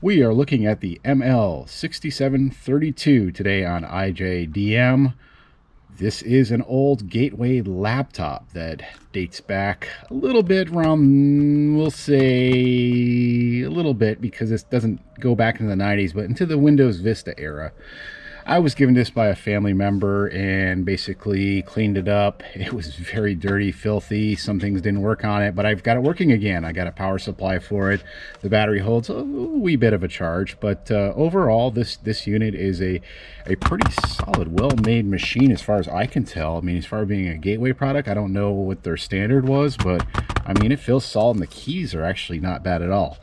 We are looking at the ML6732 today on IJDM. This is an old Gateway laptop that dates back a little bit around, we'll say a little bit because this doesn't go back into the 90s, but into the Windows Vista era. I was given this by a family member and basically cleaned it up. It was very dirty, filthy. Some things didn't work on it, but I've got it working again. I got a power supply for it. The battery holds a wee bit of a charge, but overall, this unit is a pretty solid, well-made machine as far as I can tell. I mean, as far as being a Gateway product, I don't know what their standard was, but I mean, it feels solid, and the keys are actually not bad at all.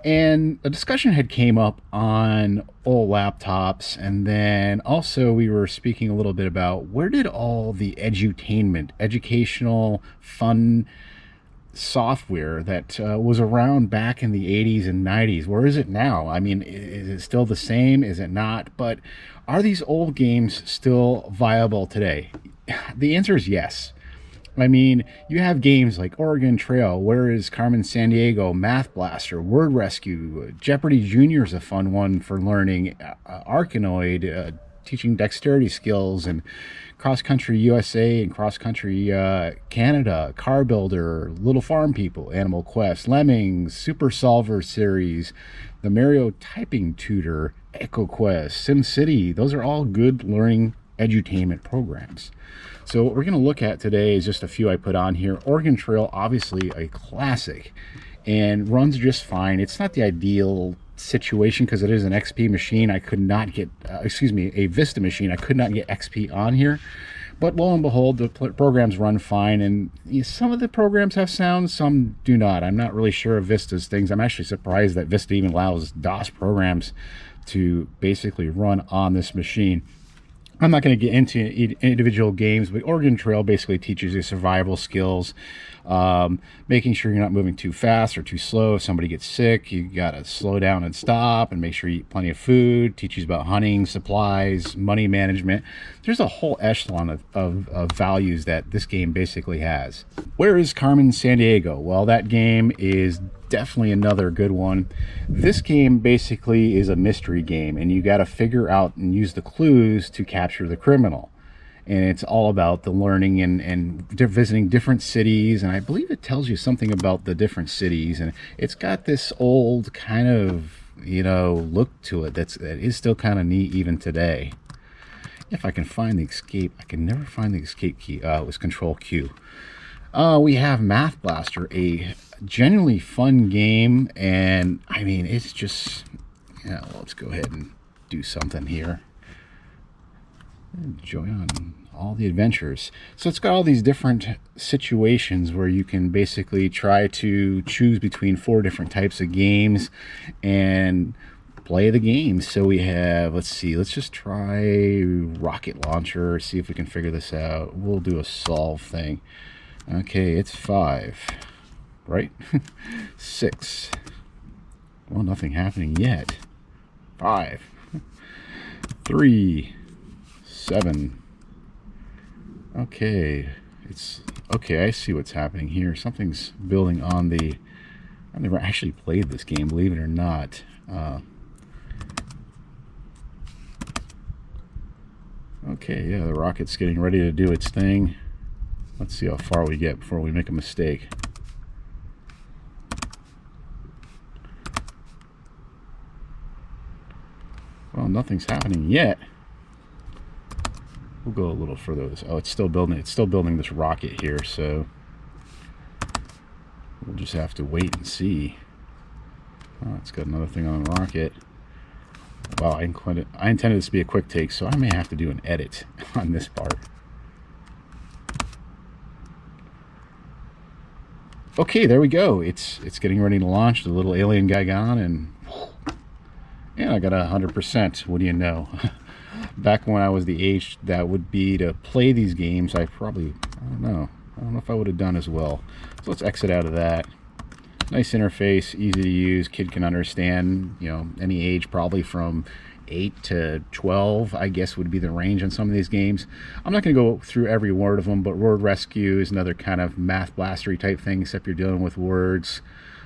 And a discussion had came up on old laptops, and then also we were speaking a little bit about where did all the edutainment, educational, fun software that was around back in the 80s and 90s, where is it now? I mean, is it still the same? Is it not? But are these old games still viable today? The answer is yes. I mean, you have games like Oregon Trail, Where is Carmen Sandiego, Math Blaster, Word Rescue, Jeopardy Junior is a fun one for learning, Arkanoid, teaching dexterity skills, and Cross Country USA and Cross Country Canada, Car Builder, Little Farm People, Animal Quest, Lemmings, Super Solver series, the Mario Typing Tutor, Echo Quest, SimCity. Those are all good learning edutainment programs. So what we're going to look at today is just a few I put on here. Oregon Trail, obviously a classic, and runs just fine. It's not the ideal situation because it is an XP machine. I could not get, a Vista machine. I could not get XP on here. But lo and behold, the programs run fine, and some of the programs have sound, some do not. I'm not really sure of Vista's things. I'm actually surprised that Vista even allows DOS programs to basically run on this machine. I'm not going to get into individual games, but Oregon Trail basically teaches you survival skills, making sure you're not moving too fast or too slow. If somebody gets sick, you got to slow down and stop and make sure you eat plenty of food. Teaches about hunting, supplies, money management. There's a whole echelon of values that this game basically has. Where is Carmen Sandiego? Well, that game is definitely another good one. This game basically is a mystery game, and you got to figure out and use the clues to capture the criminal. And it's all about the learning and visiting different cities, and I believe it tells you something about the different cities, and it's got this old kind of, look to it that is still kind of neat even today. If I can find the escape, I can never find the escape key. It was Control Q. We have Math Blaster, a genuinely fun game, and I mean, it's just, well, let's go ahead and do something here. Enjoy on all the adventures. So it's got all these different situations where you can basically try to choose between 4 different types of games and play the games. So we have, let's just try rocket launcher, see if we can figure this out. We'll do a solve thing. Okay, it's 5, right? 6. Well, nothing happening yet. 5, 3, 7. Okay, I see what's happening here. Something's building on the. I've never actually played this game, believe it or not. Okay, yeah, the rocket's getting ready to do its thing. Let's see how far we get before we make a mistake. Well, nothing's happening yet. We'll go a little further. Oh, it's still building. It's still building this rocket here, so we'll just have to wait and see. Oh, it's got another thing on the rocket. Wow, I intended this to be a quick take, so I may have to do an edit on this part. Okay, there we go. It's getting ready to launch. The little alien guy gone, and I got 100%. What do you know? Back when I was the age that would be to play these games, I don't know if I would have done as well. So let's exit out of that. Nice interface, easy to use, kid can understand, any age, probably from 8 to 12, I guess, would be the range on some of these games. I'm not going to go through every word of them, but Word Rescue is another kind of math blastery type thing, except you're dealing with words.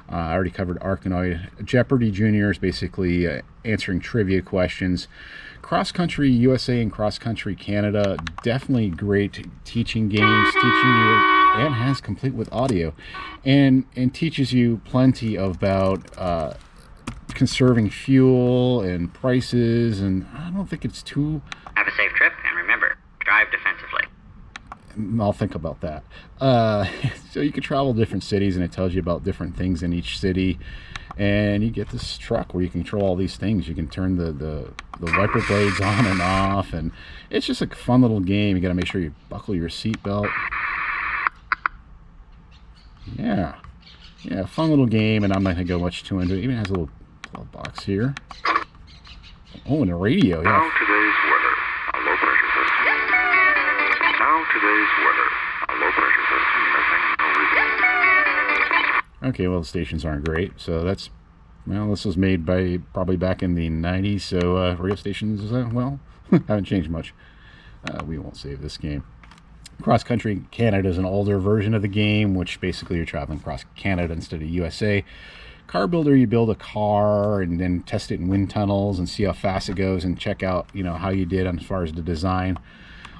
I already covered Arkanoid. Jeopardy Junior is basically answering trivia questions. Cross Country USA and Cross Country Canada, definitely great teaching games, teaching you, and has complete with audio, and teaches you plenty about conserving fuel and prices, and I don't think it's too... Have a safe trip, and remember, drive defensively. I'll think about that. So you can travel different cities, and it tells you about different things in each city. And you get this truck where you can control all these things. You can turn the wiper blades on and off, and it's just a fun little game. You got to make sure you buckle your seatbelt. Yeah, fun little game, and I'm not going to go much too into it. It even has a little box here. Oh, and a radio. Yeah. Now today's weather, a low pressure system. Now today's weather, a low pressure system missing no result. Okay, well, the stations aren't great, so that's, well, this was made by probably back in the 90s, so radio stations, well, haven't changed much. We won't save this game. Cross Country Canada is an older version of the game, which basically you're traveling across Canada instead of USA. Car builder, you build a car and then test it in wind tunnels and see how fast it goes and check out, you know, how you did as far as the design.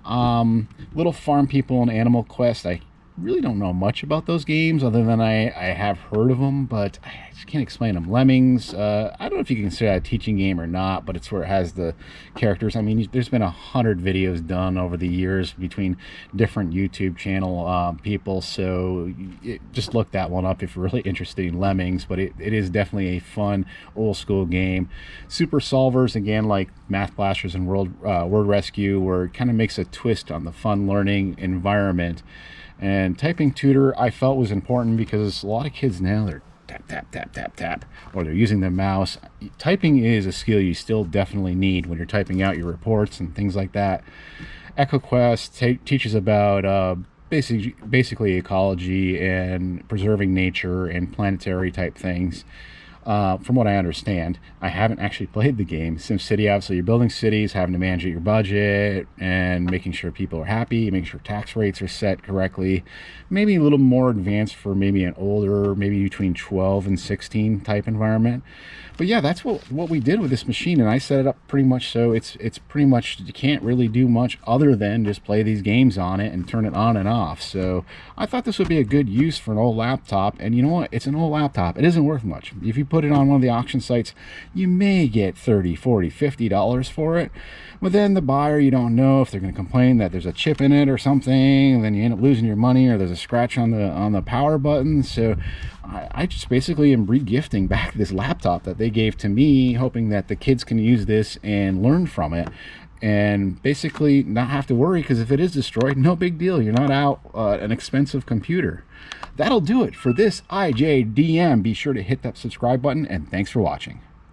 Little Farm People and Animal Quest, I really don't know much about those games other than I have heard of them, but I just can't explain them. Lemmings, I don't know if you can consider that a teaching game or not, but it's where it has the characters. I mean, there's been 100 videos done over the years between different YouTube channel people, so just look that one up if you're really interested in Lemmings. But it is definitely a fun old school game. Super Solvers, again, like Math Blasters and Word Rescue, where it kind of makes a twist on the fun learning environment. And Typing Tutor I felt was important because a lot of kids now, they're tap, tap, tap, tap, tap, or they're using their mouse. Typing is a skill you still definitely need when you're typing out your reports and things like that. EcoQuest teaches about basically ecology and preserving nature and planetary type things. From what I understand, I haven't actually played the game. SimCity, obviously, you're building cities, having to manage your budget, and making sure people are happy, making sure tax rates are set correctly. Maybe a little more advanced for maybe an older, maybe between 12 and 16 type environment. But yeah, that's what we did with this machine, and I set it up pretty much so it's pretty much, you can't really do much other than just play these games on it and turn it on and off. So I thought this would be a good use for an old laptop, and you know what? It's an old laptop. It isn't worth much. If you put it on one of the auction sites, you may get $30, $40, $50 for it. But then the buyer, you don't know if they're going to complain that there's a chip in it or something, and then you end up losing your money, or there's a scratch on the power button. So I just basically am re-gifting back this laptop that they gave to me, hoping that the kids can use this and learn from it, and basically not have to worry, because if it is destroyed, no big deal. You're not out an expensive computer. That'll do it for this IJDM. Be sure to hit that subscribe button, and thanks for watching.